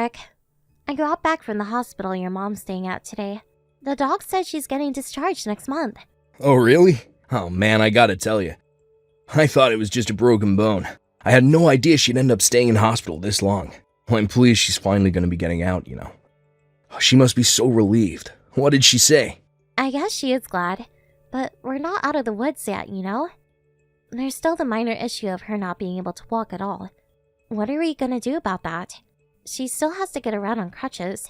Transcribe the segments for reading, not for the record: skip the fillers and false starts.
Eric. I got back from the hospital your mom's staying at today. The doc said she's getting discharged next month. Oh, really? Oh man, I gotta tell you. I thought it was just a broken bone. I had no idea she'd end up staying in hospital this long. Well, I'm pleased she's finally gonna be getting out, you know. She must be so relieved. What did she say? I guess she is glad, but we're not out of the woods yet, you know? There's still the minor issue of her not being able to walk at all. What are we gonna do about that? She still has to get around on crutches.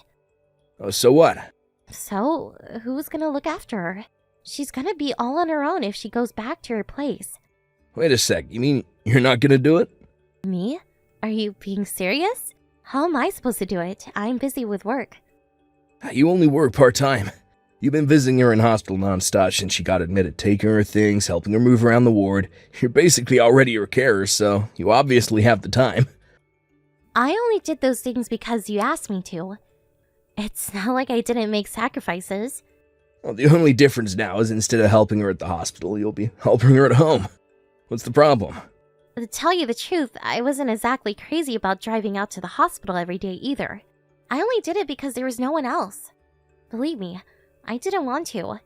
Oh, so what? So, who's gonna look after her? She's gonna be all on her own if she goes back to her place. Wait a sec, you mean you're not gonna do it? Me? Are you being serious? How am I supposed to do it? I'm busy with work. You only work part-time. You've been visiting her in hospital non-stop since she got admitted, taking her things, helping her move around the ward. You're basically already her carer, so you obviously have the time. I only did those things because you asked me to. It's not like I didn't make sacrifices. Well, the only difference now is instead of helping her at the hospital, you'll be helping her at home. What's the problem? To tell you the truth, I wasn't exactly crazy about driving out to the hospital every day either. I only did it because there was no one else. Believe me, I didn't want to.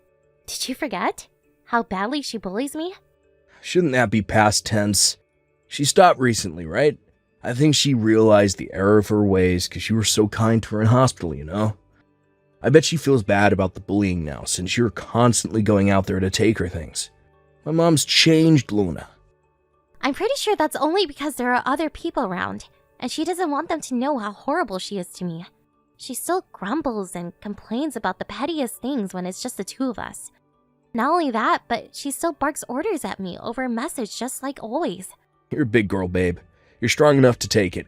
Did you forget how badly she bullies me? Shouldn't that be past tense? She stopped recently, right? I think she realized the error of her ways because you were so kind to her in hospital, you know? I bet she feels bad about the bullying now since you're constantly going out there to take her things. My mom's changed, Luna. I'm pretty sure that's only because there are other people around, and she doesn't want them to know how horrible she is to me. She still grumbles and complains about the pettiest things when it's just the two of us. Not only that, but she still barks orders at me over a message just like always. You're a big girl, babe. You're strong enough to take it.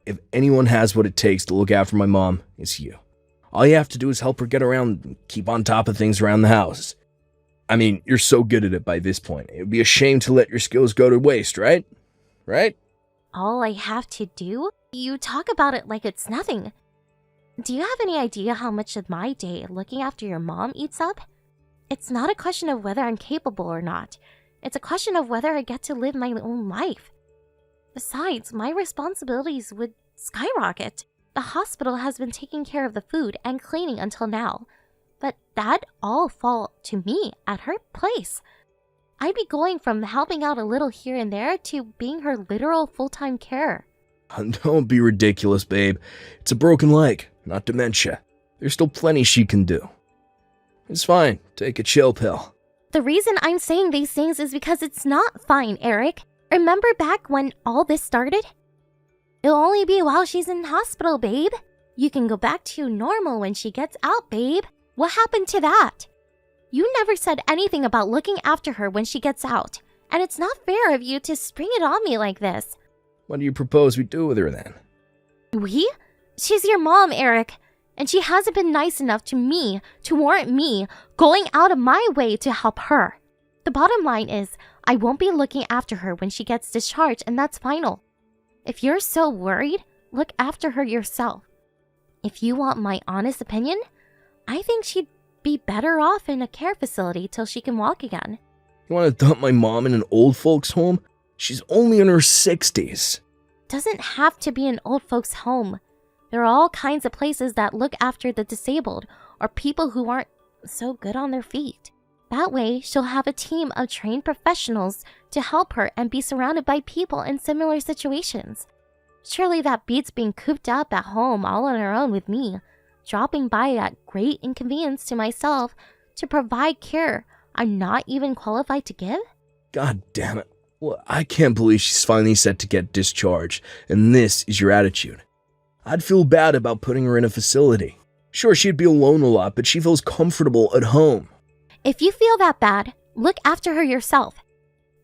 If anyone has what it takes to look after my mom, it's you. All you have to do is help her get around and keep on top of things around the house. I mean, you're so good at it by this point. It would be a shame to let your skills go to waste, right? Right? All I have to do? You talk about it like it's nothing. Do you have any idea how much of my day looking after your mom eats up? It's not a question of whether I'm capable or not. It's a question of whether I get to live my own life. Besides, my responsibilities would skyrocket. The hospital has been taking care of the food and cleaning until now, but that'd all fall to me at her place. I'd be going from helping out a little here and there to being her literal full-time carer. Don't be ridiculous, babe. It's a broken leg, not dementia. There's still plenty she can do. It's fine. Take a chill pill. The reason I'm saying these things is because it's not fine, Eric. Remember back when all this started? It'll only be while she's in hospital, babe. You can go back to normal when she gets out, babe. What happened to that? You never said anything about looking after her when she gets out, and it's not fair of you to spring it on me like this. What do you propose we do with her then? We? She's your mom, Eric, and she hasn't been nice enough to me to warrant me going out of my way to help her. The bottom line is, I won't be looking after her when she gets discharged, and that's final. If you're so worried, look after her yourself. If you want my honest opinion, I think she'd be better off in a care facility till she can walk again. You want to dump my mom in an old folks' home? She's only in her 60s. Doesn't have to be an old folks' home. There are all kinds of places that look after the disabled or people who aren't so good on their feet. That way, she'll have a team of trained professionals to help her and be surrounded by people in similar situations. Surely that beats being cooped up at home all on her own with me, dropping by at great inconvenience to myself to provide care I'm not even qualified to give? God damn it. Well, I can't believe she's finally set to get discharged, and this is your attitude. I'd feel bad about putting her in a facility. Sure, she'd be alone a lot, but she feels comfortable at home. If you feel that bad, look after her yourself.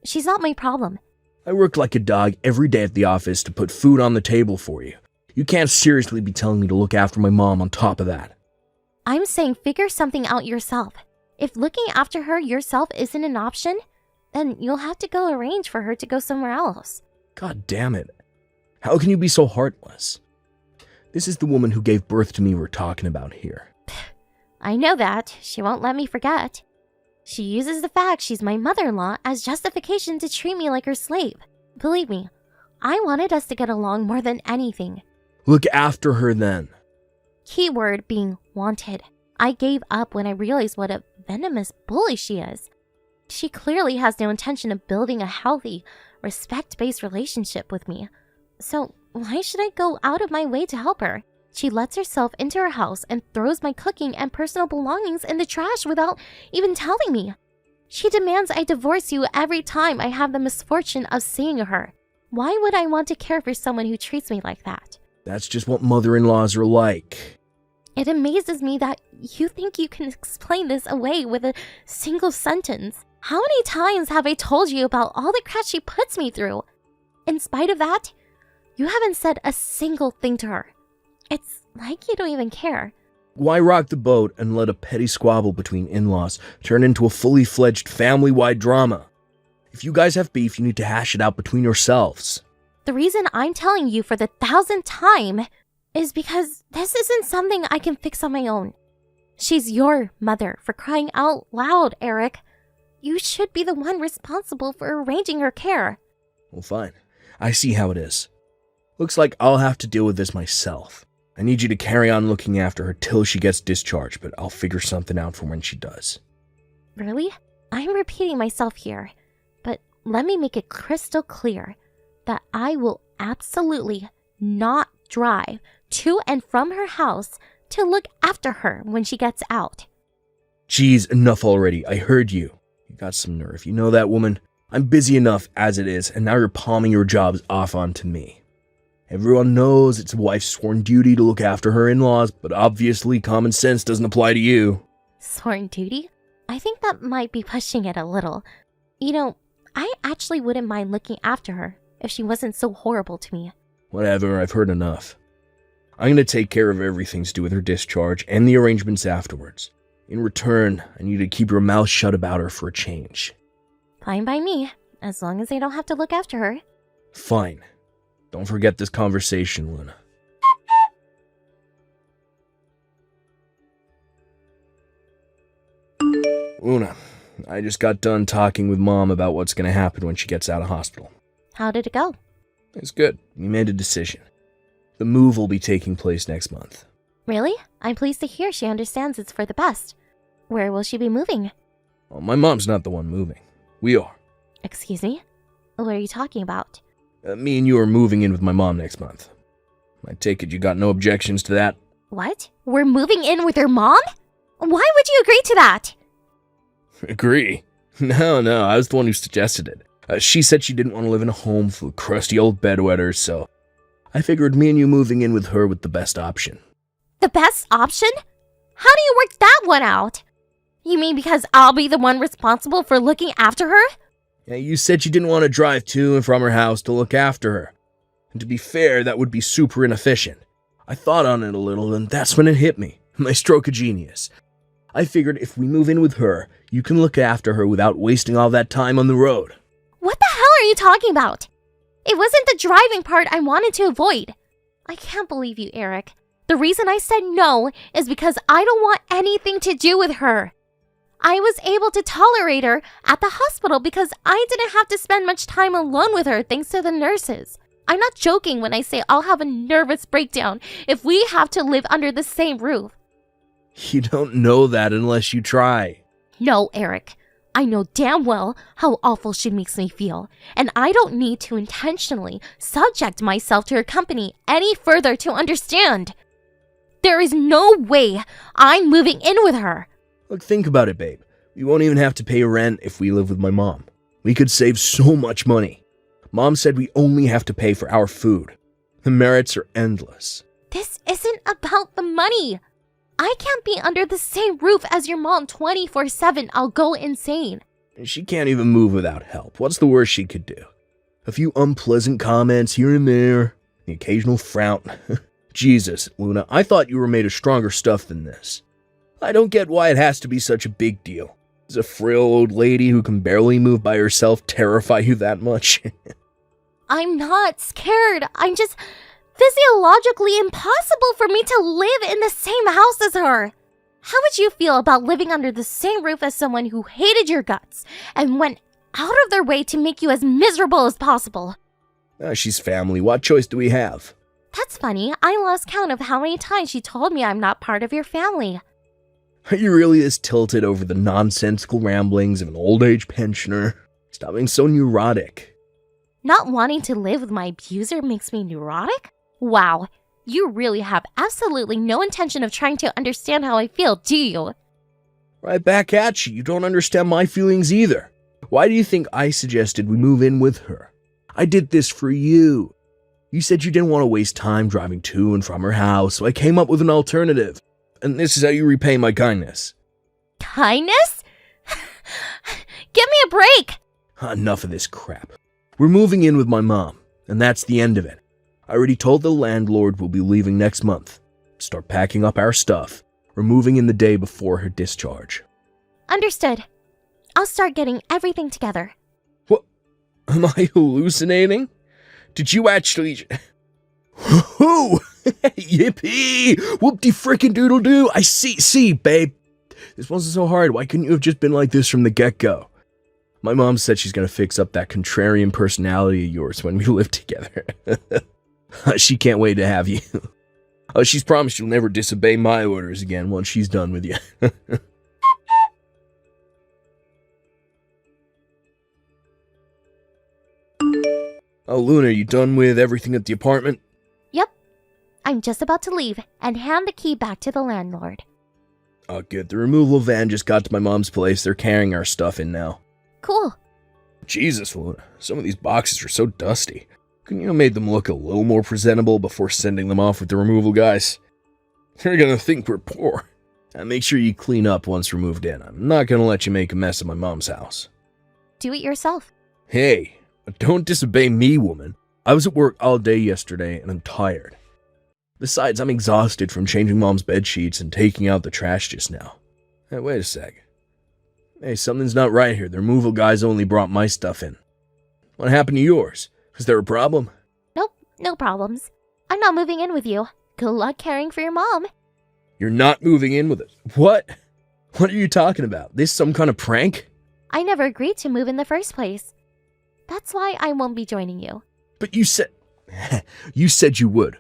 She's not my problem. I work like a dog every day at the office to put food on the table for you. You can't seriously be telling me to look after my mom on top of that. I'm saying figure something out yourself. If looking after her yourself isn't an option, then you'll have to go arrange for her to go somewhere else. God damn it. How can you be so heartless? This is the woman who gave birth to me we're talking about here. I know that. She won't let me forget. She uses the fact she's my mother-in-law as justification to treat me like her slave. Believe me, I wanted us to get along more than anything. Look after her then. Keyword being wanted. I gave up when I realized what a venomous bully she is. She clearly has no intention of building a healthy, respect-based relationship with me. So why should I go out of my way to help her? She lets herself into her house and throws my cooking and personal belongings in the trash without even telling me. She demands I divorce you every time I have the misfortune of seeing her. Why would I want to care for someone who treats me like that? That's just what mother-in-laws are like. It amazes me that you think you can explain this away with a single sentence. How many times have I told you about all the crap she puts me through? In spite of that, you haven't said a single thing to her. It's like you don't even care. Why rock the boat and let a petty squabble between in-laws turn into a fully fledged family-wide drama? If you guys have beef, you need to hash it out between yourselves. The reason I'm telling you for the 1,000th time is because this isn't something I can fix on my own. She's your mother, for crying out loud, Eric. You should be the one responsible for arranging her care. Well, fine. I see how it is. Looks like I'll have to deal with this myself. I need you to carry on looking after her till she gets discharged, but I'll figure something out for when she does. Really? I'm repeating myself here, but let me make it crystal clear that I will absolutely not drive to and from her house to look after her when she gets out. Geez, enough already. I heard you. You got some nerve. You know that, woman? I'm busy enough as it is, and now you're palming your jobs off onto me. Everyone knows it's a wife's sworn duty to look after her in-laws, but obviously common sense doesn't apply to you. Sworn duty? I think that might be pushing it a little. You know, I actually wouldn't mind looking after her if she wasn't so horrible to me. Whatever, I've heard enough. I'm gonna take care of everything to do with her discharge and the arrangements afterwards. In return, I need to keep your mouth shut about her for a change. Fine by me, as long as I don't have to look after her. Fine. Don't forget this conversation, Luna. Luna, I just got done talking with Mom about what's gonna happen when she gets out of hospital. How did it go? It's good. We made a decision. The move will be taking place next month. Really? I'm pleased to hear she understands it's for the best. Where will she be moving? Well, my mom's not the one moving. We are. Excuse me? What are you talking about? Me and you are moving in with my mom next month. I take it you got no objections to that? What? We're moving in with her mom? Why would you agree to that? Agree? No, I was the one who suggested it. She said she didn't want to live in a home full of crusty old bedwetters, so I figured me and you moving in with her was the best option. The best option? How do you work that one out? You mean because I'll be the one responsible for looking after her? Yeah, you said you didn't want to drive to and from her house to look after her. And to be fair, that would be super inefficient. I thought on it a little, and that's when it hit me. My stroke of genius. I figured if we move in with her, you can look after her without wasting all that time on the road. What the hell are you talking about? It wasn't the driving part I wanted to avoid. I can't believe you, Eric. The reason I said no is because I don't want anything to do with her. I was able to tolerate her at the hospital because I didn't have to spend much time alone with her thanks to the nurses. I'm not joking when I say I'll have a nervous breakdown if we have to live under the same roof. You don't know that unless you try. No, Eric. I know damn well how awful she makes me feel, and I don't need to intentionally subject myself to her company any further to understand. There is no way I'm moving in with her. Look, think about it, babe. We won't even have to pay rent if we live with my mom. We could save so much money. Mom said we only have to pay for our food. The merits are endless. This isn't about the money. I can't be under the same roof as your mom 24/7. I'll go insane. She can't even move without help. What's the worst she could do? A few unpleasant comments here and there, the occasional frown. Jesus, Luna, I thought you were made of stronger stuff than this. I don't get why it has to be such a big deal. Does a frail old lady who can barely move by herself terrify you that much? I'm not scared. I'm just physiologically impossible for me to live in the same house as her. How would you feel about living under the same roof as someone who hated your guts and went out of their way to make you as miserable as possible? She's family. What choice do we have? That's funny. I lost count of how many times she told me I'm not part of your family. Are you really this tilted over the nonsensical ramblings of an old-age pensioner? Stop being so neurotic. Not wanting to live with my abuser makes me neurotic? Wow, you really have absolutely no intention of trying to understand how I feel, do you? Right back at you. You don't understand my feelings either. Why do you think I suggested we move in with her? I did this for you. You said you didn't want to waste time driving to and from her house, so I came up with an alternative. And this is how you repay my kindness. Kindness? Give me a break! Enough of this crap. We're moving in with my mom, and that's the end of it. I already told the landlord we'll be leaving next month. Start packing up our stuff. We're moving in the day before her discharge. Understood. I'll start getting everything together. What? Am I hallucinating? Did you actually... Whoo! Yippee! Whoop-de-frickin' doodle-doo! I see, babe. This wasn't so hard. Why couldn't you have just been like this from the get-go? My mom said she's gonna fix up that contrarian personality of yours when we live together. She can't wait to have you. She's promised she'll never disobey my orders again once she's done with you. Oh, Luna, you done with everything at the apartment? Yep. I'm just about to leave and hand the key back to the landlord. Oh, good. The removal van just got to my mom's place. They're carrying our stuff in now. Cool. Jesus, Luna. Some of these boxes are so dusty. Couldn't you have made them look a little more presentable before sending them off with the removal guys? They're gonna think we're poor. And make sure you clean up once we're moved in. I'm not gonna let you make a mess of my mom's house. Do it yourself. Hey, don't disobey me, woman. I was at work all day yesterday and I'm tired. Besides, I'm exhausted from changing mom's bed sheets and taking out the trash just now. Hey, wait a sec. Hey, something's not right here. The removal guys only brought my stuff in. What happened to yours? Is there a problem? Nope, no problems. I'm not moving in with you. Good luck caring for your mom. You're not moving in with us? What? What are you talking about? This some kind of prank? I never agreed to move in the first place. That's why I won't be joining you. But you said... you said you would.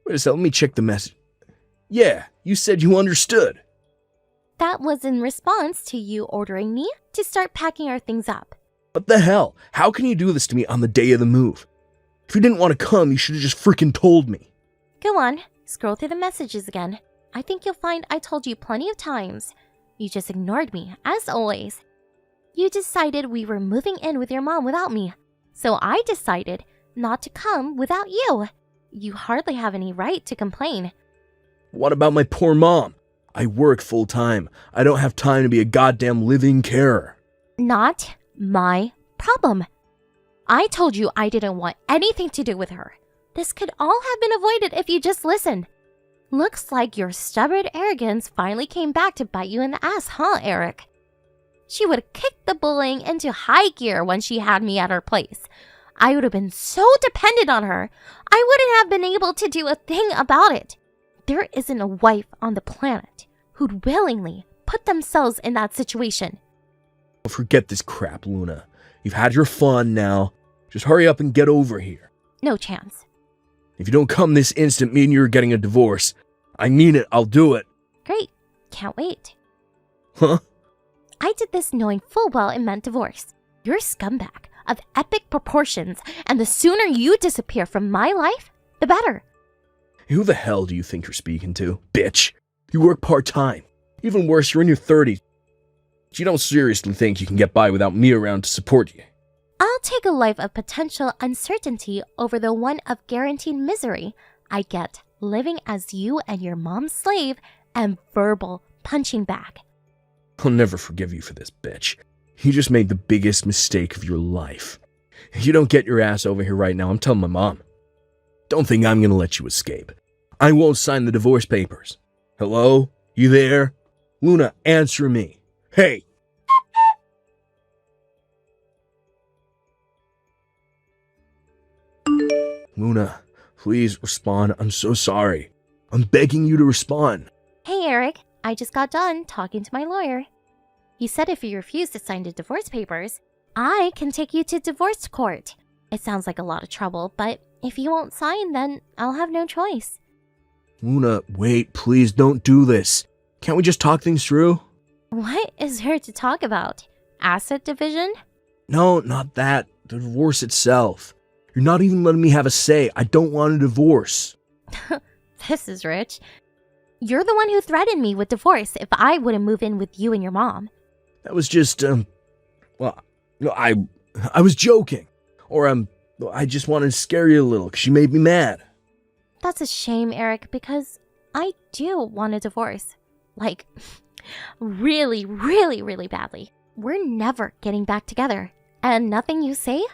Wait a second, let me check the message. Yeah, you said you understood. That was in response to you ordering me to start packing our things up. What the hell? How can you do this to me on the day of the move? If you didn't want to come, you should have just freaking told me. Go on, scroll through the messages again. I think you'll find I told you plenty of times. You just ignored me, as always. You decided we were moving in with your mom without me. So I decided not to come without you. You hardly have any right to complain. What about my poor mom? I work full time. I don't have time to be a goddamn living carer. Not my problem. I told you I didn't want anything to do with her. This could all have been avoided if you just listened. Looks like your stubborn arrogance finally came back to bite you in the ass, huh, Eric? She would have kicked the bullying into high gear when she had me at her place. I would have been so dependent on her, I wouldn't have been able to do a thing about it. There isn't a wife on the planet who'd willingly put themselves in that situation. Forget this crap, Luna. You've had your fun now. Just hurry up and get over here. No chance. If you don't come this instant, me and you are getting a divorce. I mean it, I'll do it. Great. Can't wait. Huh? I did this knowing full well it meant divorce. You're a scumbag of epic proportions, and the sooner you disappear from my life, the better. Who the hell do you think you're speaking to, bitch? You work part-time. Even worse, you're in your 30s. You don't seriously think you can get by without me around to support you. I'll take a life of potential uncertainty over the one of guaranteed misery I get living as you and your mom's slave and verbal punching bag. I'll never forgive you for this, bitch. You just made the biggest mistake of your life. If you don't get your ass over here right now, I'm telling my mom. Don't think I'm gonna let you escape. I won't sign the divorce papers. Hello? You there? Luna, answer me. Hey! Luna, please respond. I'm so sorry. I'm begging you to respond. Hey, Eric. I just got done talking to my lawyer. He said if you refuse to sign the divorce papers, I can take you to divorce court. It sounds like a lot of trouble, but If you won't sign, then I'll have no choice. Luna, wait, please don't do this. Can't we just talk things through? What is there to talk about? Asset division? No, not that. The divorce itself. You're not even letting me have a say. I don't want a divorce. This is rich. You're the one who threatened me with divorce if I wouldn't move in with you and your mom. That was just, well, no, I was joking. Or, I just wanted to scare you a little because she made me mad. That's a shame, Eric, because I do want a divorce. Like, really, really, really badly. We're never getting back together, and nothing you say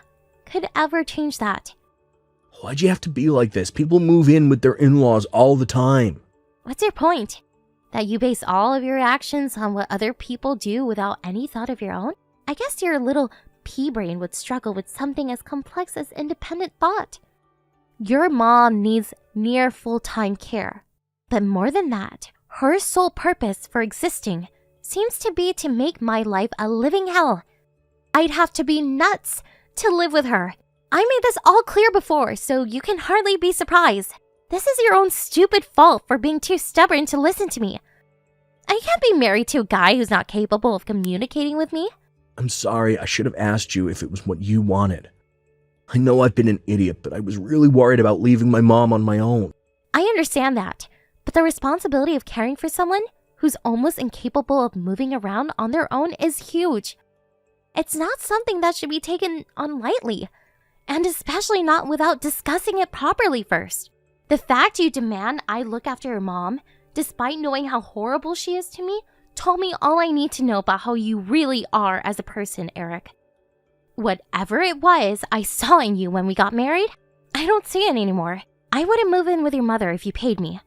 could ever change that. Why'd you have to be like this? People move in with their in-laws all the time. What's your point? That you base all of your actions on what other people do without any thought of your own? I guess your little pea brain would struggle with something as complex as independent thought. Your mom needs near full-time care. But more than that, her sole purpose for existing seems to be to make my life a living hell. I'd have to be nuts to live with her. I made this all clear before, so you can hardly be surprised. This is your own stupid fault for being too stubborn to listen to me. I can't be married to a guy who's not capable of communicating with me. I'm sorry, I should have asked you if it was what you wanted. I know I've been an idiot, but I was really worried about leaving my mom on my own. I understand that, but the responsibility of caring for someone who's almost incapable of moving around on their own is huge. It's not something that should be taken on lightly, and especially not without discussing it properly first. The fact you demand I look after your mom, despite knowing how horrible she is to me, told me all I need to know about how you really are as a person, Eric. Whatever it was I saw in you when we got married, I don't see it anymore. I wouldn't move in with your mother if you paid me.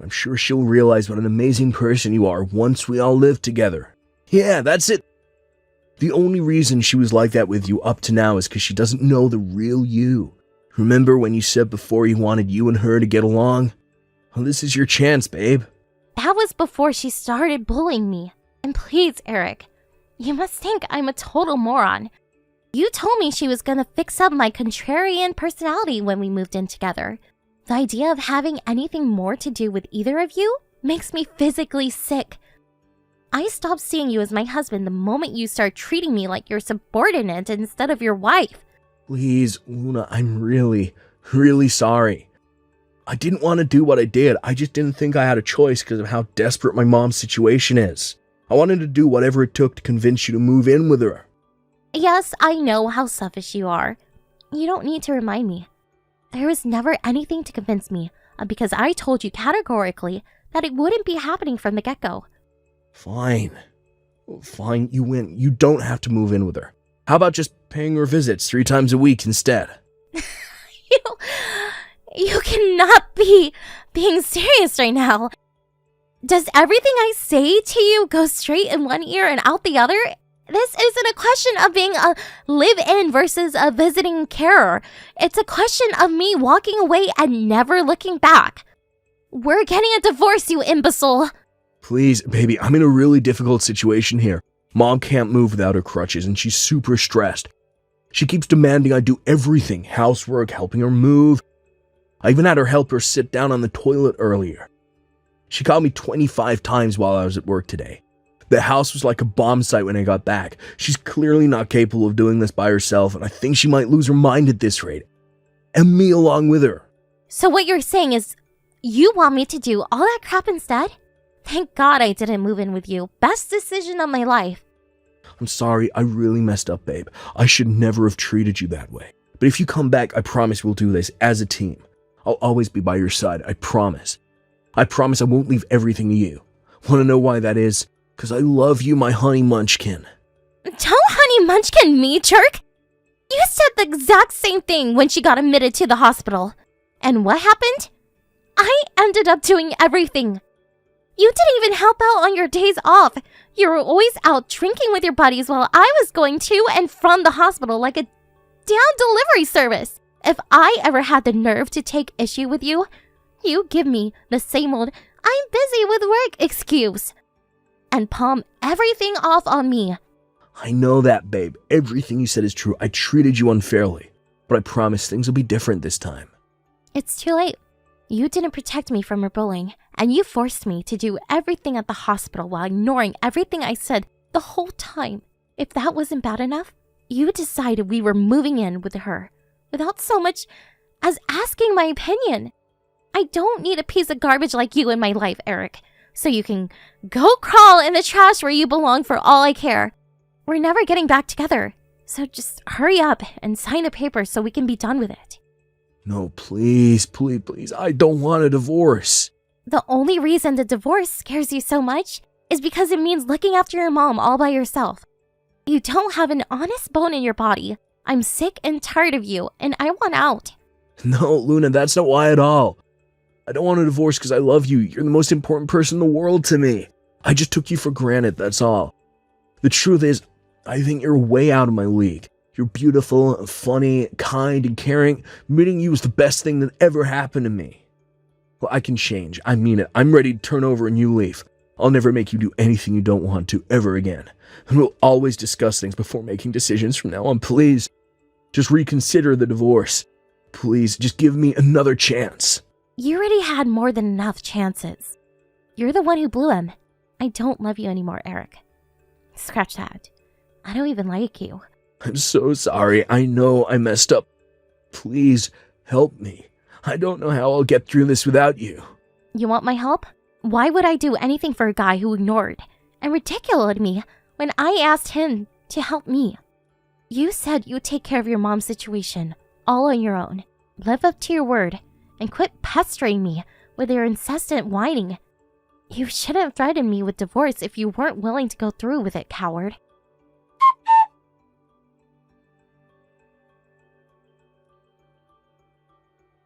I'm sure she'll realize what an amazing person you are once we all live together. Yeah, that's it. The only reason she was like that with you up to now is because she doesn't know the real you. Remember when you said before you wanted you and her to get along? Well, this is your chance, babe. That was before she started bullying me. And please, Eric, you must think I'm a total moron. You told me she was gonna fix up my contrarian personality when we moved in together. The idea of having anything more to do with either of you makes me physically sick. I stopped seeing you as my husband the moment you start treating me like your subordinate instead of your wife. Please, Luna, I'm really, really sorry. I didn't want to do what I did. I just didn't think I had a choice because of how desperate my mom's situation is. I wanted to do whatever it took to convince you to move in with her. Yes, I know how selfish you are. You don't need to remind me. There was never anything to convince me because I told you categorically that it wouldn't be happening from the get-go. Fine. Fine, you win. You don't have to move in with her. How about just paying her visits 3 times a week instead? You cannot be being serious right now. Does everything I say to you go straight in one ear and out the other? This isn't a question of being a live-in versus a visiting carer. It's a question of me walking away and never looking back. We're getting a divorce, you imbecile. Please, baby, I'm in a really difficult situation here. Mom can't move without her crutches, and she's super stressed. She keeps demanding I do everything, housework, helping her move. I even had her help her sit down on the toilet earlier. She called me 25 times while I was at work today. The house was like a bomb site when I got back. She's clearly not capable of doing this by herself, and I think she might lose her mind at this rate. And me along with her. So what you're saying is, you want me to do all that crap instead? Thank God I didn't move in with you. Best decision of my life. I'm sorry, I really messed up, babe. I should never have treated you that way. But if you come back, I promise we'll do this as a team. I'll always be by your side, I promise. I promise I won't leave everything to you. Want to know why that is? Because I love you, my honey munchkin. Don't honey munchkin me, jerk! You said the exact same thing when she got admitted to the hospital. And what happened? I ended up doing everything. You didn't even help out on your days off. You were always out drinking with your buddies while I was going to and from the hospital like a damn delivery service. If I ever had the nerve to take issue with you, you give me the same old "I'm busy with work" excuse and palm everything off on me. I know that, babe. Everything you said is true. I treated you unfairly. but I promise things will be different this time. It's too late. You didn't protect me from her bullying, and you forced me to do everything at the hospital while ignoring everything I said the whole time. If that wasn't bad enough, you decided we were moving in with her without so much as asking my opinion. I don't need a piece of garbage like you in my life, Eric, so you can go crawl in the trash where you belong for all I care. We're never getting back together, so just hurry up and sign a paper so we can be done with it. No, please, please, please. I don't want a divorce. The only reason the divorce scares you so much is because it means looking after your mom all by yourself. You don't have an honest bone in your body. I'm sick and tired of you, and I want out. No, Luna, that's not why at all. I don't want a divorce because I love you. You're the most important person in the world to me. I just took you for granted, that's all. The truth is, I think you're way out of my league. You're beautiful, funny, kind, and caring. Meeting you was the best thing that ever happened to me. Well, I can change. I mean it. I'm ready to turn over a new leaf. I'll never make you do anything you don't want to ever again. And we'll always discuss things before making decisions from now on. Please, just reconsider the divorce. Please, just give me another chance. You already had more than enough chances. You're the one who blew him. I don't love you anymore, Eric. Scratch that. I don't even like you. I'm so sorry. I know I messed up. Please, help me. I don't know how I'll get through this without you. You want my help? Why would I do anything for a guy who ignored and ridiculed me when I asked him to help me? You said you'd take care of your mom's situation, all on your own. Live up to your word, and quit pestering me with your incessant whining. You shouldn't threaten me with divorce if you weren't willing to go through with it, coward.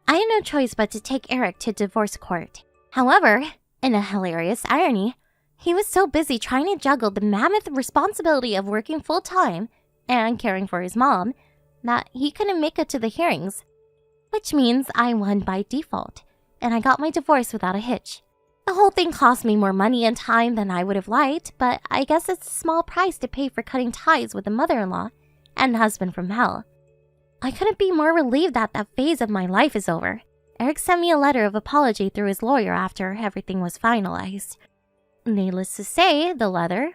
I had no choice but to take Eric to divorce court. However, in a hilarious irony, he was so busy trying to juggle the mammoth responsibility of working full-time and caring for his mom that he couldn't make it to the hearings. Which means I won by default, and I got my divorce without a hitch. The whole thing cost me more money and time than I would have liked, but I guess it's a small price to pay for cutting ties with a mother-in-law and husband from hell. I couldn't be more relieved that that phase of my life is over. Eric sent me a letter of apology through his lawyer after everything was finalized. Needless to say, the letter,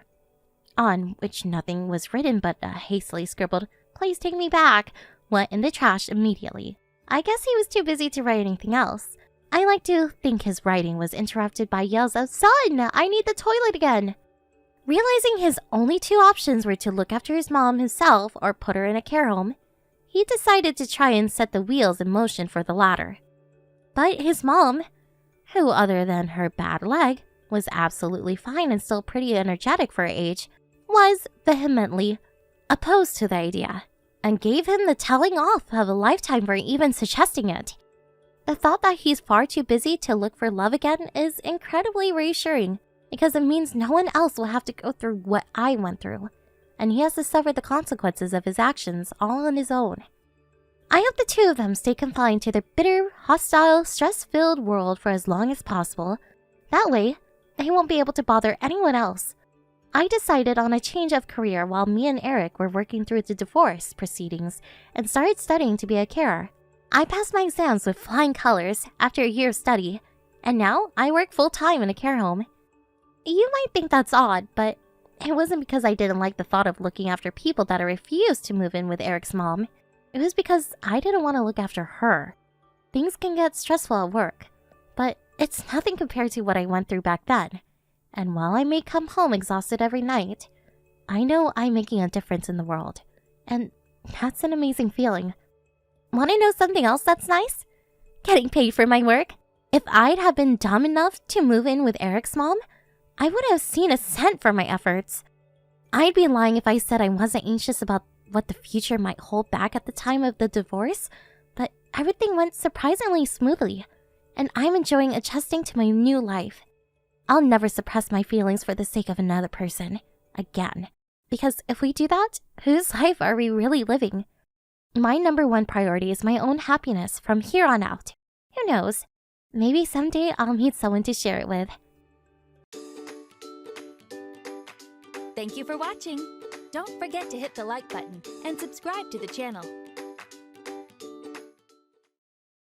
on which nothing was written but a hastily scribbled, "Please take me back," went in the trash immediately. I guess he was too busy to write anything else. I like to think his writing was interrupted by yells of, "Son, I need the toilet again!" Realizing his only two options were to look after his mom himself or put her in a care home, he decided to try and set the wheels in motion for the latter. But his mom, who other than her bad leg, was absolutely fine and still pretty energetic for her age, was vehemently opposed to the idea and gave him the telling off of a lifetime for even suggesting it. The thought that he's far too busy to look for love again is incredibly reassuring because it means no one else will have to go through what I went through, and he has to suffer the consequences of his actions all on his own. I hope the two of them stay confined to their bitter, hostile, stress-filled world for as long as possible. That way, they won't be able to bother anyone else. I decided on a change of career while me and Eric were working through the divorce proceedings and started studying to be a carer. I passed my exams with flying colors after a year of study, and now I work full-time in a care home. You might think that's odd, but it wasn't because I didn't like the thought of looking after people that I refused to move in with Eric's mom. It was because I didn't want to look after her. Things can get stressful at work, but it's nothing compared to what I went through back then. And while I may come home exhausted every night, I know I'm making a difference in the world. And that's an amazing feeling. Want to know something else that's nice? Getting paid for my work. If I'd have been dumb enough to move in with Eric's mom, I wouldn't have seen a cent for my efforts. I'd be lying if I said I wasn't anxious about what the future might hold back at the time of the divorce, but everything went surprisingly smoothly, and I'm enjoying adjusting to my new life. I'll never suppress my feelings for the sake of another person, again. Because if we do that, whose life are we really living? My number one priority is my own happiness from here on out. Who knows? Maybe someday I'll meet someone to share it with. Thank you for watching. Don't forget to hit the like button and subscribe to the channel.